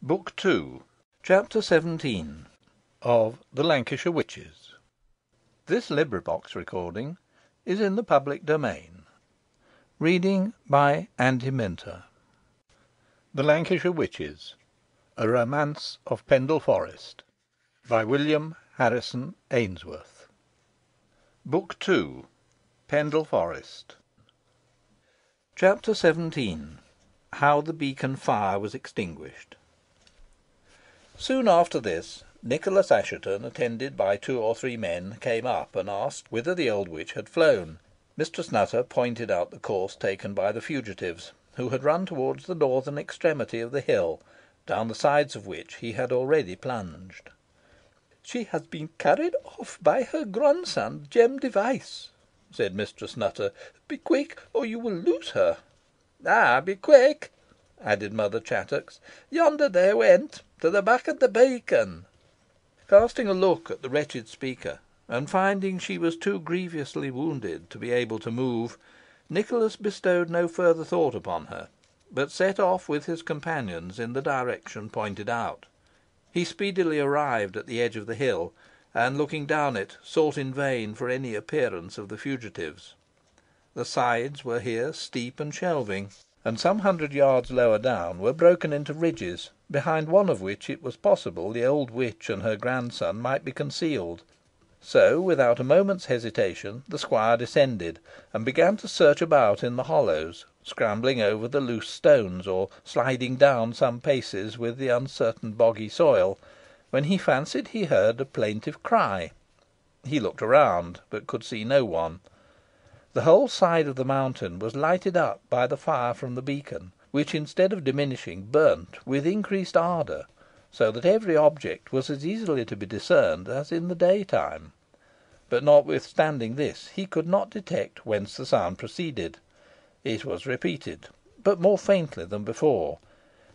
Book 2, Chapter 17 of the Lancashire Witches. This recording is in the public domain. Reading by Andy Minter. The Lancashire Witches, a Romance of Pendle Forest, by William Harrison Ainsworth. Book 2, Pendle Forest. Chapter 17. How the beacon fire was extinguished. Soon after this, Nicholas Assheton, attended by 2 or 3 men, came up and asked whither the old witch had flown. Mistress Nutter pointed out the course taken by the fugitives, who had run towards the northern extremity of the hill, down the sides of which he had already plunged. "She has been carried off by her grandson, Jem Device," said Mistress Nutter. "Be quick, or you will lose her." "Ay, be quick," added Mother Chattox. "Yonder they went, to the back of the beacon." Casting a look at the wretched speaker, and finding she was too grievously wounded to be able to move, Nicholas bestowed no further thought upon her, but set off with his companions in the direction pointed out. He speedily arrived at the edge of the hill, and, looking down it, sought in vain for any appearance of the fugitives. The sides were here steep and shelving, and some 100 yards lower down were broken into ridges, behind one of which it was possible the old witch and her grandson might be concealed. So, without a moment's hesitation, the squire descended, and began to search about in the hollows, scrambling over the loose stones, or sliding down some paces with the uncertain boggy soil, when he fancied he heard a plaintive cry. He looked around, but could see no one. The whole side of the mountain was lighted up by the fire from the beacon, which, instead of diminishing, burnt with increased ardour, so that every object was as easily to be discerned as in the daytime. But, notwithstanding this, he could not detect whence the sound proceeded. It was repeated, but more faintly than before,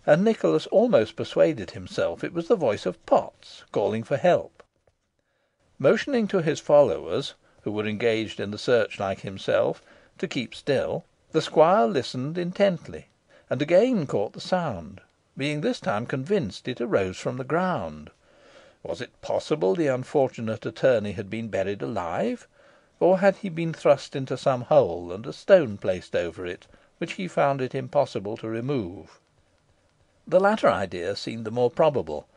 and Nicholas almost persuaded himself it was the voice of Potts calling for help. Motioning to his followers, who were engaged in the search like himself, to keep still, the squire listened intently, and again caught the sound, being this time convinced it arose from the ground. Was it possible the unfortunate attorney had been buried alive, or had he been thrust into some hole, and a stone placed over it, which he found it impossible to remove? The latter idea seemed the more probable,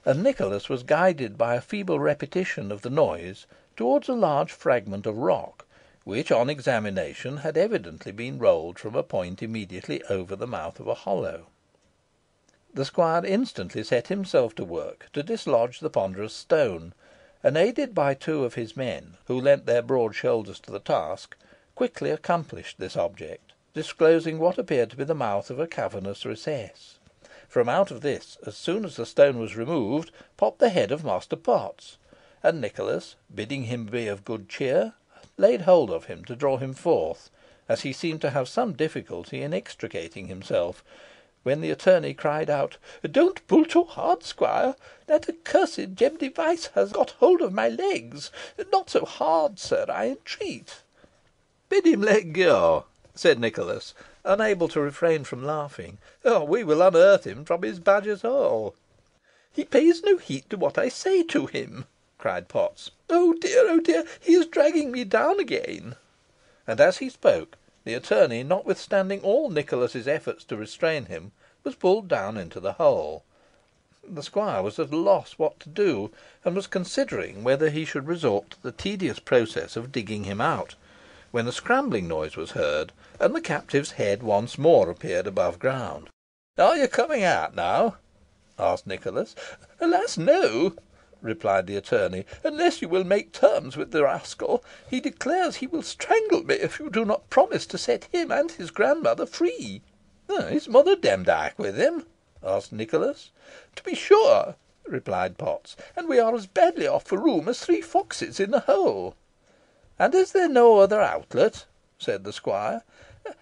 and Nicholas was guided by a feeble repetition of the noise towards a large fragment of rock, which, on examination, had evidently been rolled from a point immediately over the mouth of a hollow. The squire instantly set himself to work to dislodge the ponderous stone, and, aided by 2 of his men, who lent their broad shoulders to the task, quickly accomplished this object, disclosing what appeared to be the mouth of a cavernous recess. From out of this, as soon as the stone was removed, popped the head of Master Potts, and Nicholas, bidding him be of good cheer, laid hold of him to draw him forth, as he seemed to have some difficulty in extricating himself, when the attorney cried out, "Don't pull too hard, squire. That accursed Jem Device has got hold of my legs. Not so hard, sir, I entreat." "Bid him let go," said Nicholas, unable to refrain from laughing, "or we will unearth him from his badger's hole." "He pays no heed to what I say to him," cried Potts. "Oh dear, oh dear! He is dragging me down again." And as he spoke, the attorney, notwithstanding all Nicholas's efforts to restrain him, was pulled down into the hole. The squire was at a loss what to do, and was considering whether he should resort to the tedious process of digging him out, when a scrambling noise was heard, and the captive's head once more appeared above ground. "Are you coming out now?" asked Nicholas. "Alas, no," replied the attorney, "unless you will make terms with the rascal. He declares he will strangle me if you do not promise to set him and his grandmother free." "Is Mother Demdike with him?" asked Nicholas. "To be sure," replied Potts, "and we are as badly off for room as 3 foxes in a hole." "And is there no other outlet?" said the squire.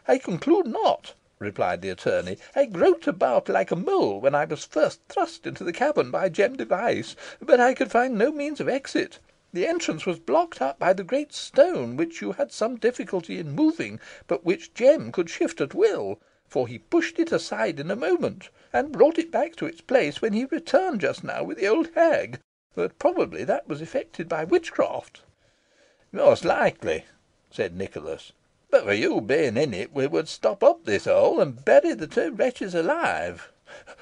"I conclude not," replied the attorney. "I groped about like a mole when I was first thrust into the cavern by Jem Device, but I could find no means of exit. The entrance was blocked up by the great stone, which you had some difficulty in moving, but which Jem could shift at will. for he pushed it aside in a moment, and brought it back to its place when he returned just now with the old hag, but probably that was effected by witchcraft." "Most likely," said Nicholas; "but for you being in it, we would stop up this hole, and bury the two wretches alive."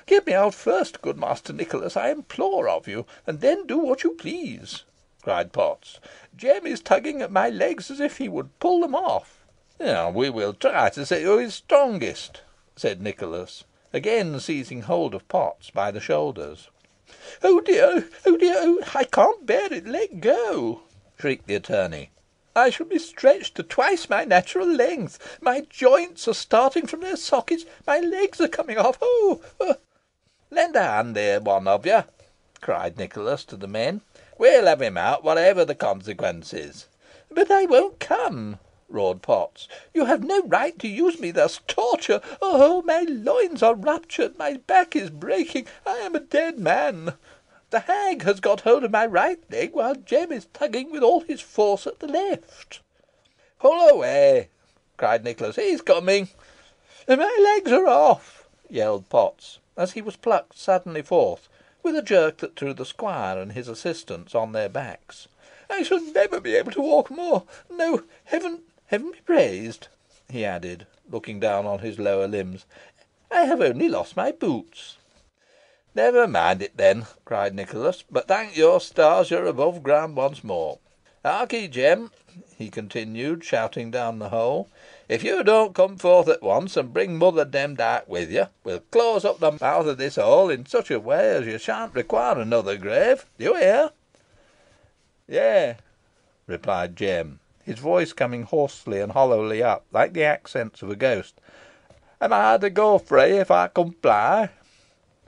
"Get me out first, good Master Nicholas, I implore of you, and then do what you please," cried Potts. "Jem is tugging at my legs as if he would pull them off." "We will try to see who is strongest," said Nicholas, again seizing hold of Potts by the shoulders. "Oh dear, oh dear, oh, I can't bear it, let go," shrieked the attorney. "I shall be stretched to twice my natural length. My joints are starting from their sockets. My legs are coming off. Oh! "Lend a hand here, one of you," cried Nicholas to the men. "We'll have him out, whatever the consequences." "But I won't come," roared Potts. "You have no right to use me thus. Torture! Oh, my loins are ruptured. My back is breaking. I am a dead man. The hag has got hold of my right leg, while Jem is tugging with all his force at the left." "Pull away," cried Nicholas. "He's coming." "My legs are off," yelled Potts, as he was plucked suddenly forth, with a jerk that threw the squire and his assistants on their backs. "I shall never be able to walk more. No, Heaven be praised," he added, looking down on his lower limbs. "I have only lost my boots." "Never mind it, then," cried Nicholas; "but thank your stars you are above ground once more. Harkee, Jem," he continued, shouting down the hole, "if you don't come forth at once, and bring Mother Demdike with you, we'll close up the mouth of this hole in such a way as you shan't require another grave. Do you hear?" "Yeigh," replied Jem, his voice coming hoarsely and hollowly up, like the accents of a ghost. "Am I to go free if I comply?"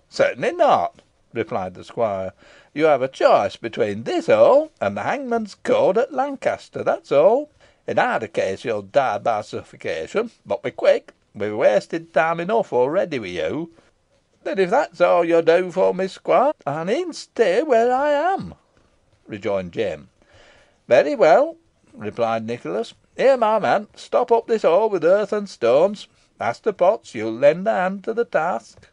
"Certainly not," replied the squire. "You have a choice between this hole and the hangman's cord at Lancaster, that's all. In either case you'll die by suffocation. But be quick. We've wasted time enough already with you." "Then, if that's all you do for me, squire, I needn't stay where I am," rejoined Jem. "Very well," replied Nicholas. "Here, my man, stop up this hole with earth and stones. Master Potts, you'll lend a hand to the task."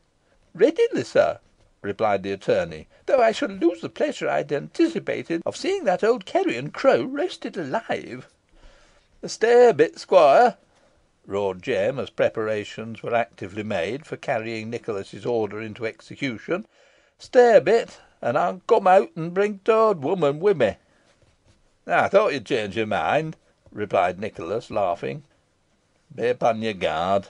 "Readily, sir," replied the attorney, "though I shall lose the pleasure I had anticipated of seeing that old carrion crow roasted alive." "Stay a bit, squire," roared Jem, as preparations were actively made for carrying Nicholas's order into execution. "Stay a bit, and I'll come out and bring t' owd woman wi' me." "I thought you'd change your mind," replied Nicholas, laughing. "Be upon your guard,"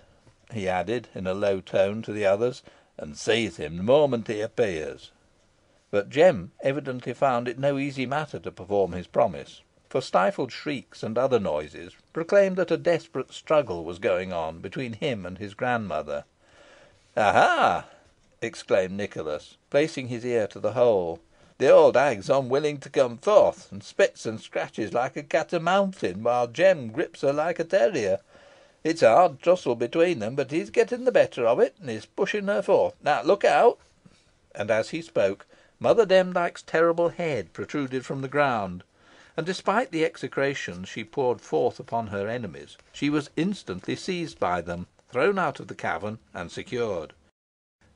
he added, in a low tone to the others, "and seize him the moment he appears." But Jem evidently found it no easy matter to perform his promise, for stifled shrieks and other noises proclaimed that a desperate struggle was going on between him and his grandmother. "Aha!" exclaimed Nicholas, placing his ear to the hole. "The old hag's unwilling to come forth, and spits and scratches like a cat a mountain, while Jem grips her like a terrier. It's a hard tussle between them, but he's getting the better of it, and is pushing her forth. Now look out!" And as he spoke, Mother Demdike's terrible head protruded from the ground, and despite the execrations she poured forth upon her enemies, she was instantly seized by them, thrown out of the cavern, and secured.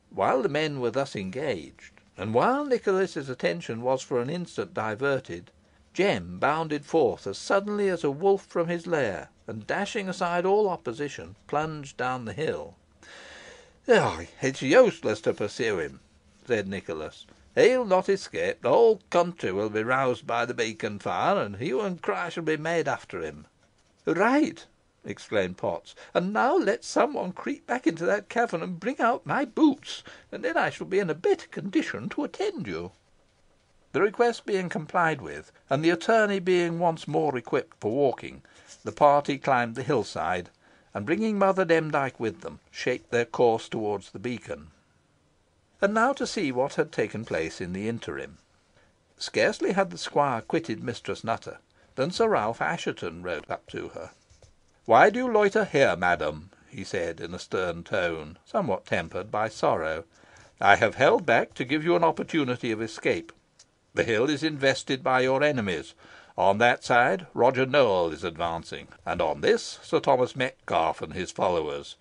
While the men were thus engaged, and while Nicholas's attention was for an instant diverted, Jem bounded forth as suddenly as a wolf from his lair, and, dashing aside all opposition, plunged down the hill. "It's useless to pursue him," said Nicholas. "He'll not escape. The whole country will be roused by the beacon fire, and hue and cry shall be made after him." "Right!" exclaimed Potts. "And now let some one creep back into that cavern and bring out my boots, and then I shall be in a better condition to attend you." The request being complied with, and the attorney being once more equipped for walking, the party climbed the hill side, and, bringing Mother Demdike with them, shaped their course towards the beacon. And now to see what had taken place in the interim. Scarcely had the squire quitted Mistress Nutter than Sir Ralph Assheton rode up to her. "Why do you loiter here, madam?" he said, in a stern tone, somewhat tempered by sorrow. "I have held back to give you an opportunity of escape. The hill is invested by your enemies. On that side Roger Nowell is advancing, and on this Sir Thomas Metcalfe and his followers.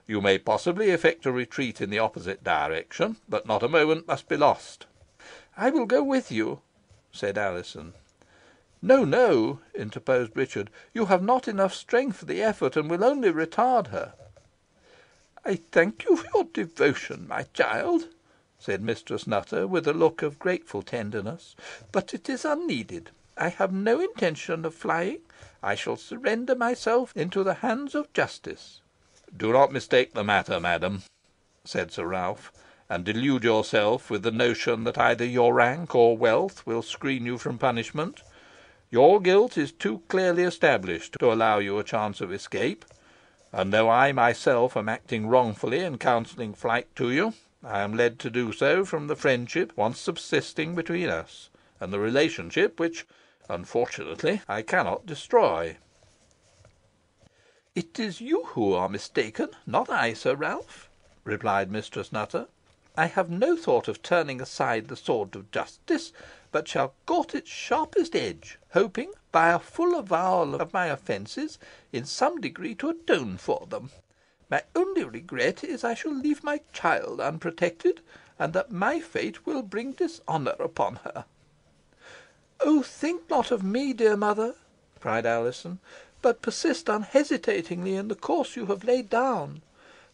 You may possibly effect a retreat in the opposite direction, but not a moment must be lost." "I will go with you," said Alizon. "No, no," interposed Richard. "You have not enough strength for the effort, and will only retard her." "I thank you for your devotion, my child," said Mistress Nutter, with a look of grateful tenderness, "but it is unneeded. I have no intention of flying. I shall surrender myself into the hands of justice." "Do not mistake the matter, madam," said Sir Ralph, "and delude yourself with the notion that either your rank or wealth will screen you from punishment. Your guilt is too clearly established to allow you a chance of escape; and though I myself am acting wrongfully in counselling flight to you, I am led to do so from the friendship once subsisting between us, and the relationship which, unfortunately, I cannot destroy." "It is you who are mistaken, not I, Sir Ralph," replied Mistress Nutter. "I have no thought of turning aside the sword of justice, but shall court its sharpest edge, hoping, by a full avowal of my offences, in some degree to atone for them. My only regret is I shall leave my child unprotected, and that my fate will bring dishonour upon her." "Oh, think not of me, dear mother," cried Alizon, "but persist unhesitatingly in the course you have laid down.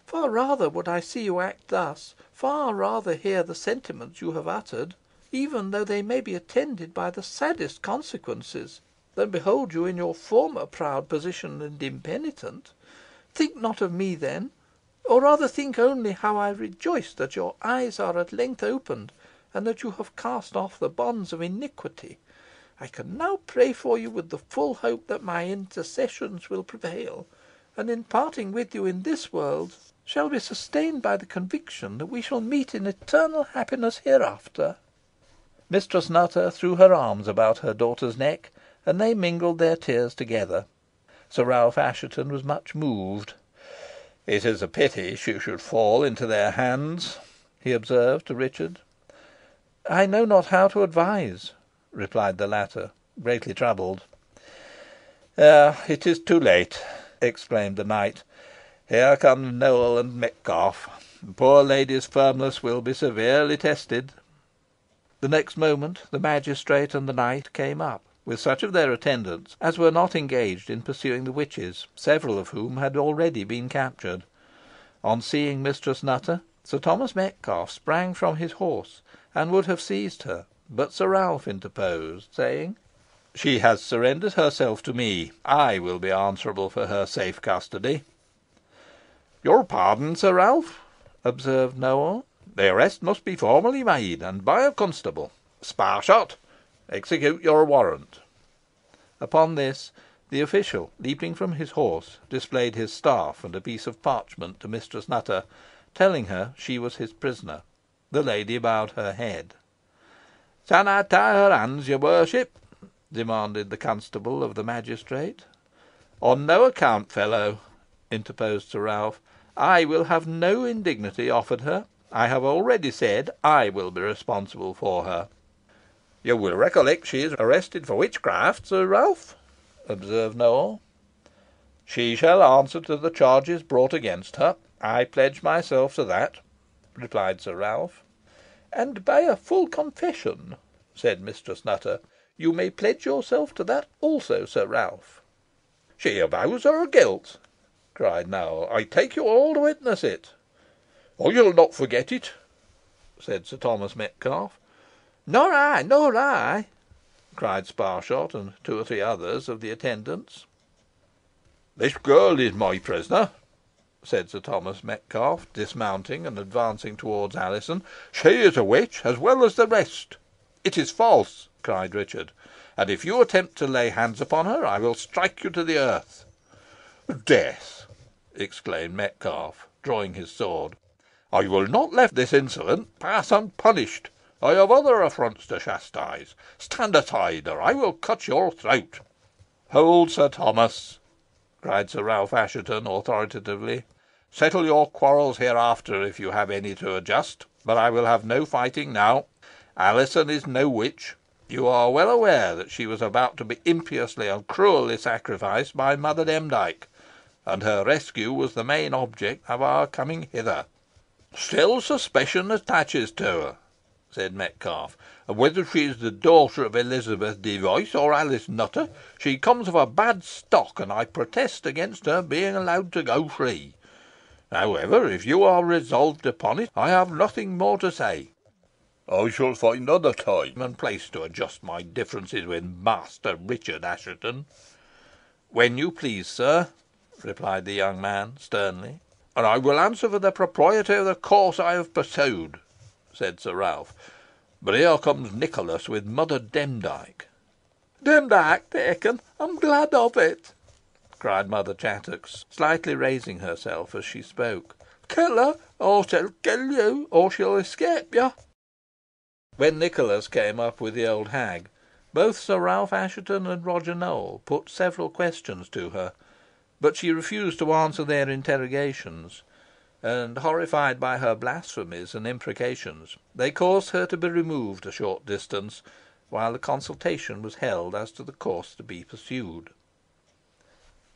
Far rather would I see you act thus, far rather hear the sentiments you have uttered, even though they may be attended by the saddest consequences, than behold you in your former proud position and impenitent. Think not of me, then, or rather think only how I rejoice that your eyes are at length opened, and that you have cast off the bonds of iniquity. I can now pray for you with the full hope that my intercessions will prevail, and in parting with you in this world, shall be sustained by the conviction that we shall meet in eternal happiness hereafter." Mistress Nutter threw her arms about her daughter's neck, and they mingled their tears together. Sir Ralph Assheton was much moved. "It is a pity she should fall into their hands," he observed to Richard. "I know not how to advise," replied the latter, greatly troubled. "It is too late," exclaimed the knight. "Here come Nowell and Metcalfe. The poor lady's firmness will be severely tested." The next moment the magistrate and the knight came up, with such of their attendants as were not engaged in pursuing the witches, several of whom had already been captured. On seeing Mistress Nutter, Sir Thomas Metcalfe sprang from his horse, and would have seized her, but Sir Ralph interposed, saying "She has surrendered herself to me. I will be answerable for her safe custody." "Your pardon, Sir Ralph," observed Nowell. "The arrest must be formally made, and by a constable. Sparshot, execute your warrant." Upon this, the official, leaping from his horse, displayed his staff and a piece of parchment to Mistress Nutter, telling her she was his prisoner. The lady bowed her head. "Can I tie her hands, your worship?" demanded the constable of the magistrate. "On no account, fellow," interposed Sir Ralph. "I will have no indignity offered her. I have already said I will be responsible for her." "You will recollect she is arrested for witchcraft, Sir Ralph," observed Nowell. "She shall answer to the charges brought against her. I pledge myself to that," replied Sir Ralph. "And by a full confession," said Mistress Nutter. "You may pledge yourself to that also, Sir Ralph." "She avows her guilt," cried Nowell. "I take you all to witness it." "I'll not forget it," said Sir Thomas Metcalfe. "Nor I, nor I," cried Sparshot and two or three others of the attendants. "This girl is my prisoner," said Sir Thomas Metcalfe, dismounting and advancing towards Alizon. "She is a witch as well as the rest." "It is false," cried Richard; "and if you attempt to lay hands upon her, I will strike you to the earth." "Death!" exclaimed Metcalfe, drawing his sword. "I will not let this insolence pass unpunished. I have other affronts to chastise. Stand aside, or I will cut your throat." "Hold, Sir Thomas," cried Sir Ralph Assheton, authoritatively. "Settle your quarrels hereafter, if you have any to adjust, but I will have no fighting now. Alizon is no witch. You are well aware that she was about to be impiously and cruelly sacrificed by Mother Demdike. and her rescue was the main object of our coming hither." "Still suspicion attaches to her," said Metcalfe, "and whether she is the daughter of Elizabeth Device or Alice Nutter, she comes of a bad stock, and I protest against her being allowed to go free. However, if you are resolved upon it, I have nothing more to say. I shall find other time and place to adjust my differences with Master Richard Assheton." "When you please, sir," replied the young man, sternly. "And I will answer for the propriety of the course I have pursued," said Sir Ralph. "But here comes Nicholas with Mother Demdike." "Demdike taken! I'm glad of it," cried Mother Chattox, slightly raising herself as she spoke. "Kill her, or she'll kill you, or she'll escape you." When Nicholas came up with the old hag, both Sir Ralph Assheton and Roger Nowell put several questions to her, but she refused to answer their interrogations, and, horrified by her blasphemies and imprecations, they caused her to be removed a short distance, while a consultation was held as to the course to be pursued.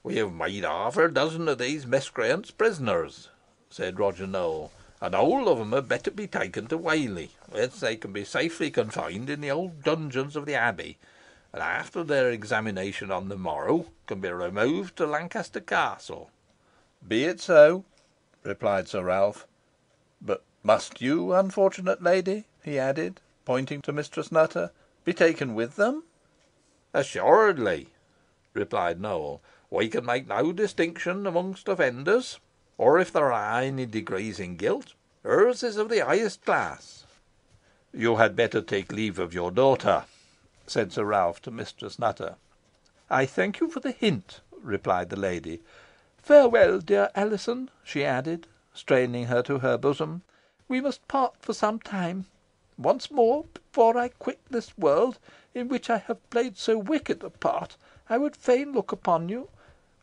"We have made half a dozen of these miscreants prisoners," said Roger Nowell, "and all of them had better be taken to Whalley, whence they can be safely confined in the old dungeons of the Abbey, and after their examination on the morrow, can be removed to Lancaster Castle." "Be it so," replied Sir Ralph. "But must you, unfortunate lady," he added, pointing to Mistress Nutter, "be taken with them?" "Assuredly," replied Nowell. "We can make no distinction amongst offenders, or if there are any degrees in guilt, hers is of the highest class." "You had better take leave of your daughter," said Sir Ralph to Mistress Nutter. "I thank you for the hint," replied the lady. "Farewell, dear Alizon," she added, straining her to her bosom. "We must part for some time. Once more, before I quit this world, in which I have played so wicked a part, I would fain look upon you,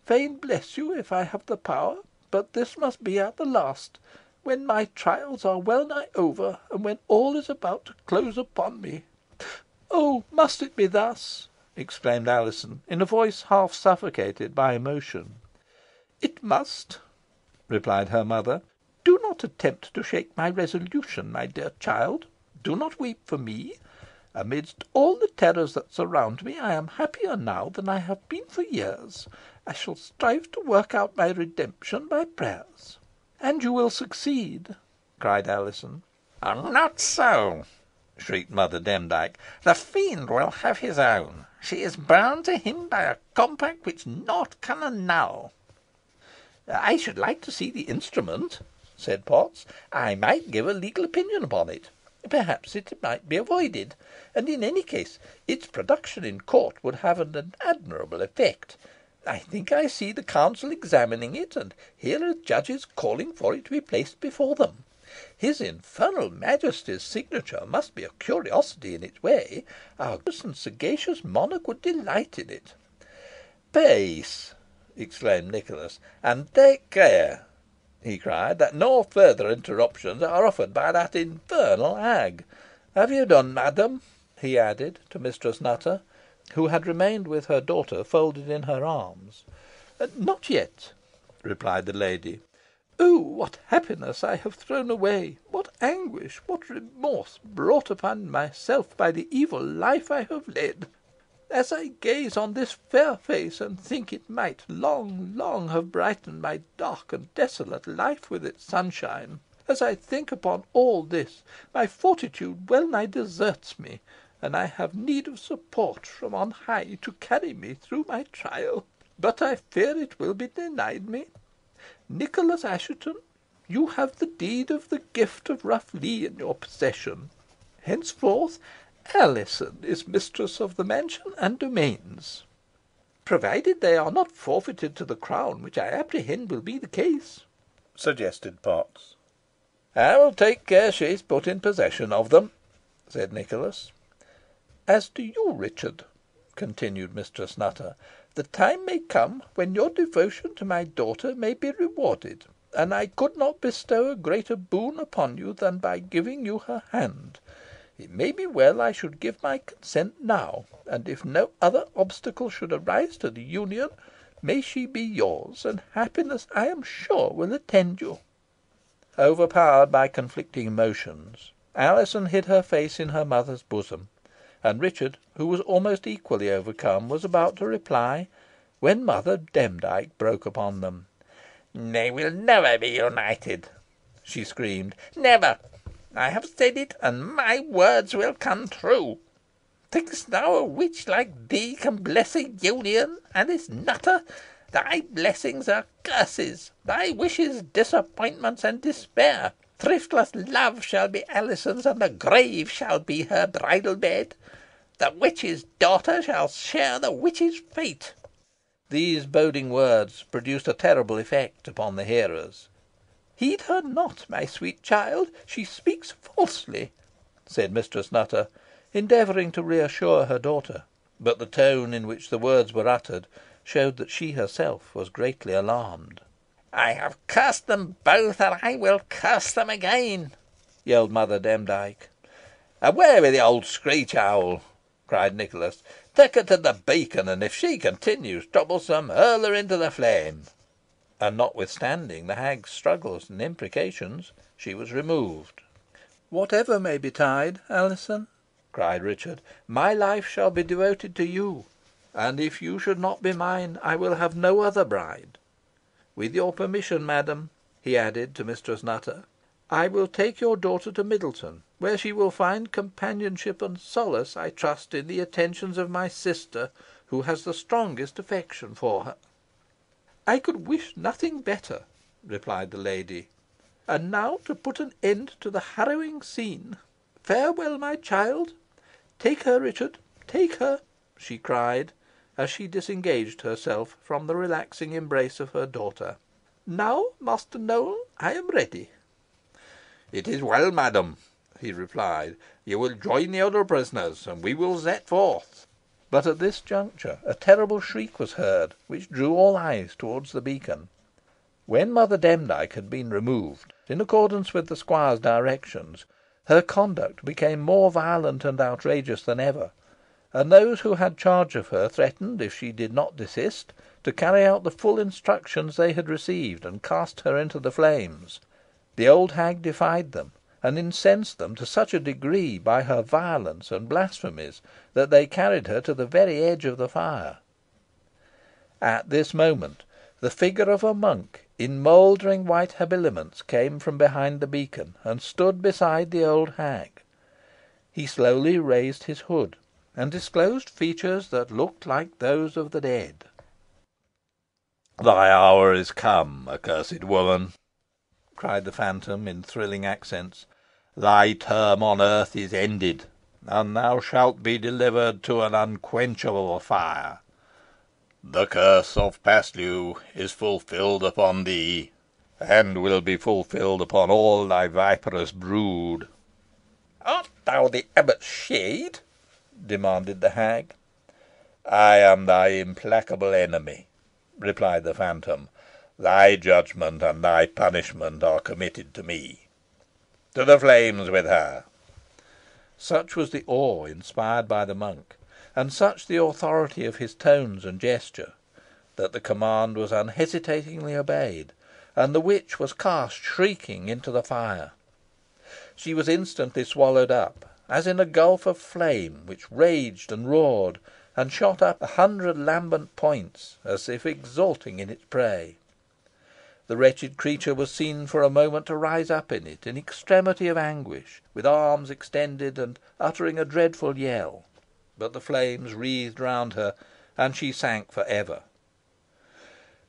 fain bless you, if I have the power. But this must be at the last, when my trials are well nigh over, and when all is about to close upon me. Oh, must it be thus?" exclaimed Alizon, in a voice half suffocated by emotion. "It must," replied her mother. "Do not attempt to shake my resolution, my dear child. Do not weep for me. Amidst all the terrors that surround me, I am happier now than I have been for years. I shall strive to work out my redemption by prayers." "And you will succeed," cried Alizon. "Not so," shrieked Mother Demdike. "The fiend will have his own. She is bound to him by a compact which naught can annul." "I should like to see the instrument," said Potts. "I might give a legal opinion upon it. Perhaps it might be avoided, and in any case its production in court would have an admirable effect. I think I see the council examining it, and hear the judges calling for it to be placed before them. His infernal Majesty's signature must be a curiosity in its way. Our gracious and sagacious monarch would delight in it." "Peace!" exclaimed Nicholas, "and take care," he cried, "that no further interruptions are offered by that infernal hag. Have you done, madam?" he added to Mistress Nutter, who had remained with her daughter folded in her arms. "Not yet," replied the lady. "Oh, what happiness I have thrown away! What anguish, what remorse brought upon myself by the evil life I have led! As I gaze on this fair face, and think it might long, long have brightened my dark and desolate life with its sunshine as I think upon all this, my fortitude well nigh deserts me, and I have need of support from on high to carry me through my trial. But I fear it will be denied me. Nicholas Assheton, you have the deed of the gift of Rough Lee in your possession. Henceforth Alizon is mistress of the mansion and domains, provided they are not forfeited to the crown, which I apprehend will be the case," suggested Potts. "I will take care she is put in possession of them," said Nicholas. "As to you, Richard," continued Mistress Nutter, "the time may come when your devotion to my daughter may be rewarded, and I could not bestow a greater boon upon you than by giving you her hand. It may be well I should give my consent now, and if no other obstacle should arise to the union, May she be yours, and happiness, I am sure, will attend you." Overpowered by conflicting emotions, Alizon hid her face in her mother's bosom, and Richard, who was almost equally overcome, was about to reply, when Mother Demdike broke upon them. "They will never be united," she screamed. "Never! I have said it, and my words will come true. Think'st thou a witch like thee can bless a union, Alice Nutter? Thy blessings are curses, thy wishes disappointments and despair. Thriftless love shall be Alizon's, and the grave shall be her bridal bed. The witch's daughter shall share the witch's fate." These boding words produced a terrible effect upon the hearers. "Heed her not, my sweet child. She speaks falsely," said Mistress Nutter, endeavouring to reassure her daughter; but the tone in which the words were uttered showed that she herself was greatly alarmed. "I have cursed them both, and I will curse them again," yelled Mother Demdike. "Away with the old screech owl!" cried Nicholas. "Take her to the beacon, and if she continues troublesome, hurl her into the flame." And notwithstanding the hag's struggles and imprecations, she was removed. "Whatever may betide, Alizon," cried Richard, "my life shall be devoted to you, and if you should not be mine, I will have no other bride. With your permission, madam," he added to Mistress Nutter, "I will take your daughter to Middleton, where she will find companionship and solace, I trust, in the attentions of my sister, who has the strongest affection for her." "I could wish nothing better," replied the lady. "And now, to put an end to the harrowing scene. Farewell, my child. Take her, Richard, take her," she cried, as she disengaged herself from the relaxing embrace of her daughter. "Now, Master Nowell, I am ready." "It is well, madam," he replied. "You will join the other prisoners, and we will set forth." But at this juncture a terrible shriek was heard, which drew all eyes towards the beacon. When Mother Demdike had been removed, in accordance with the squire's directions, her conduct became more violent and outrageous than ever, and those who had charge of her threatened, if she did not desist, to carry out the full instructions they had received, and cast her into the flames. The old hag defied them, and incensed them to such a degree by her violence and blasphemies, that they carried her to the very edge of the fire. At this moment the figure of a monk in mouldering white habiliments came from behind the beacon, and stood beside the old hag. He slowly raised his hood, and disclosed features that looked like those of the dead. "Thy hour is come, accursed woman," cried the phantom, in thrilling accents. "Thy term on earth is ended, and thou shalt be delivered to an unquenchable fire. The curse of Paslew is fulfilled upon thee, and will be fulfilled upon all thy viperous brood." "Art thou the abbot's shade?" demanded the hag. "I am thy implacable enemy," replied the phantom. "Thy judgment and thy punishment are committed to me. To the flames with her!" Such was the awe inspired by the monk, and such the authority of his tones and gesture, that the command was unhesitatingly obeyed, and the witch was cast shrieking into the fire. She was instantly swallowed up, as in a gulf of flame, which raged and roared, and shot up 100 lambent points, as if exulting in its prey. The wretched creature was seen for a moment to rise up in it, in extremity of anguish, with arms extended, and uttering a dreadful yell, but the flames wreathed round her, and she sank for ever.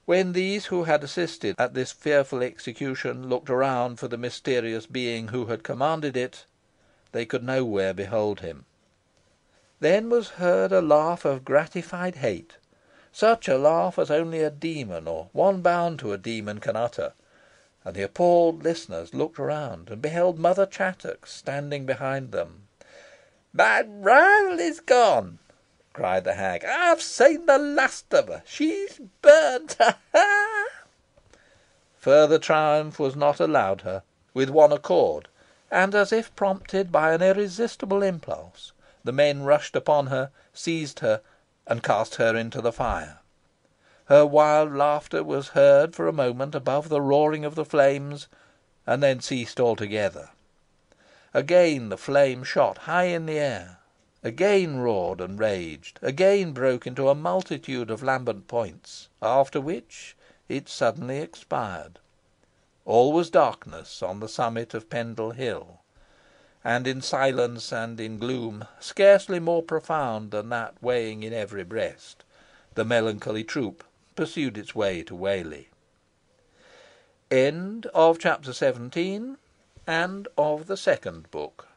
When these who had assisted at this fearful execution looked around for the mysterious being who had commanded it, they could nowhere behold him. Then was heard a laugh of gratified hate, such a laugh as only a demon, or one bound to a demon, can utter, and the appalled listeners looked around, and beheld Mother Chattox standing behind them. "My rival is gone," cried the hag. "I have seen the last of her. She's burnt. Ha! ha!" Further triumph was not allowed her. With one accord, and as if prompted by an irresistible impulse, the men rushed upon her, seized her, and cast her into the fire. Her wild laughter was heard for a moment above the roaring of the flames, and then ceased altogether. Again the flame shot high in the air, again roared and raged, again broke into a multitude of lambent points, after which it suddenly expired. All was darkness on the summit of Pendle Hill, and in silence and in gloom, scarcely more profound than that weighing in every breast, the melancholy troop pursued its way to Whalley. End of Chapter 17 and of the second book.